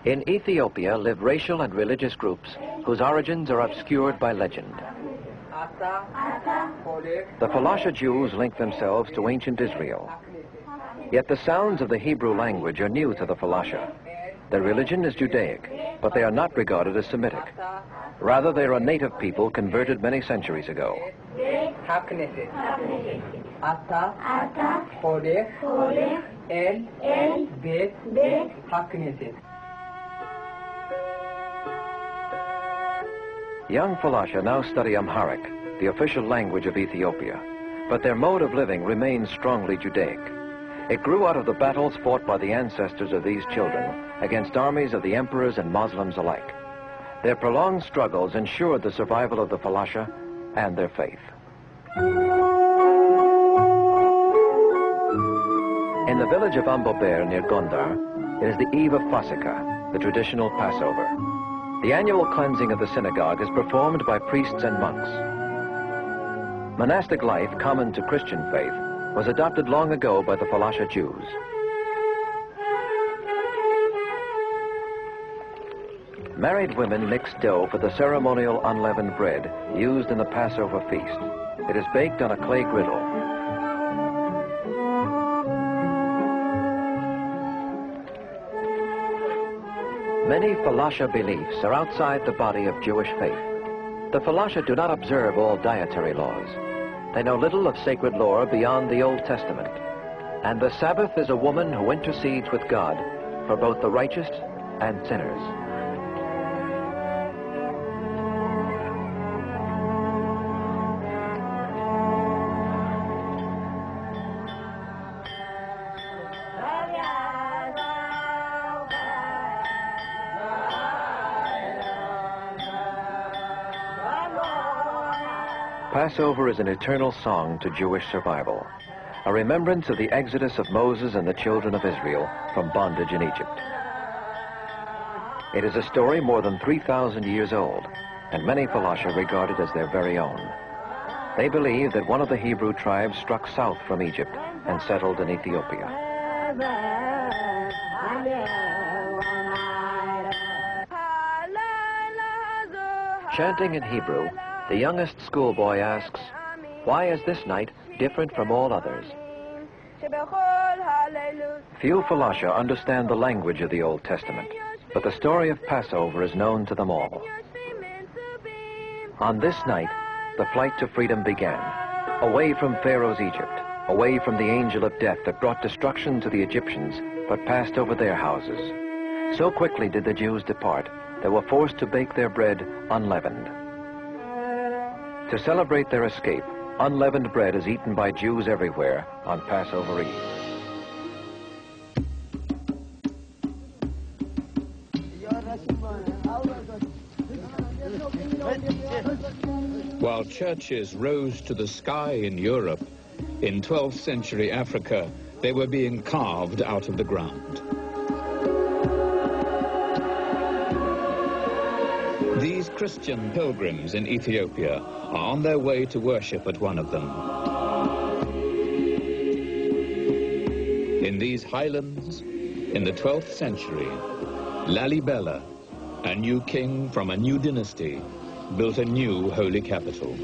In Ethiopia live racial and religious groups whose origins are obscured by legend. The Falasha Jews link themselves to ancient Israel. Yet the sounds of the Hebrew language are new to the Falasha. Their religion is Judaic, but they are not regarded as Semitic. Rather, they are a native people converted many centuries ago. Young Falasha now study Amharic, the official language of Ethiopia, but their mode of living remains strongly Judaic. It grew out of the battles fought by the ancestors of these children against armies of the emperors and Muslims alike. Their prolonged struggles ensured the survival of the Falasha and their faith. In the village of Ambober near Gondar, it is the eve of Fasika, the traditional Passover. The annual cleansing of the synagogue is performed by priests and monks. Monastic life, common to Christian faith, was adopted long ago by the Falasha Jews. Married women mix dough for the ceremonial unleavened bread used in the Passover feast. It is baked on a clay griddle. Many Falasha beliefs are outside the body of Jewish faith. The Falasha do not observe all dietary laws. They know little of sacred lore beyond the Old Testament. And the Sabbath is a woman who intercedes with God for both the righteous and sinners. Passover is an eternal song to Jewish survival, a remembrance of the exodus of Moses and the children of Israel from bondage in Egypt. It is a story more than 3,000 years old, and many Falasha regard it as their very own. They believe that one of the Hebrew tribes struck south from Egypt and settled in Ethiopia. Chanting in Hebrew, the youngest schoolboy asks, "Why is this night different from all others?" Few Falasha understand the language of the Old Testament, but the story of Passover is known to them all. On this night, the flight to freedom began, away from Pharaoh's Egypt, away from the angel of death that brought destruction to the Egyptians, but passed over their houses. So quickly did the Jews depart, they were forced to bake their bread unleavened. To celebrate their escape, unleavened bread is eaten by Jews everywhere on Passover Eve. While churches rose to the sky in Europe, in 12th century Africa, they were being carved out of the ground. These Christian pilgrims in Ethiopia are on their way to worship at one of them. In these highlands, in the 12th century, Lalibela, a new king from a new dynasty, built a new holy capital.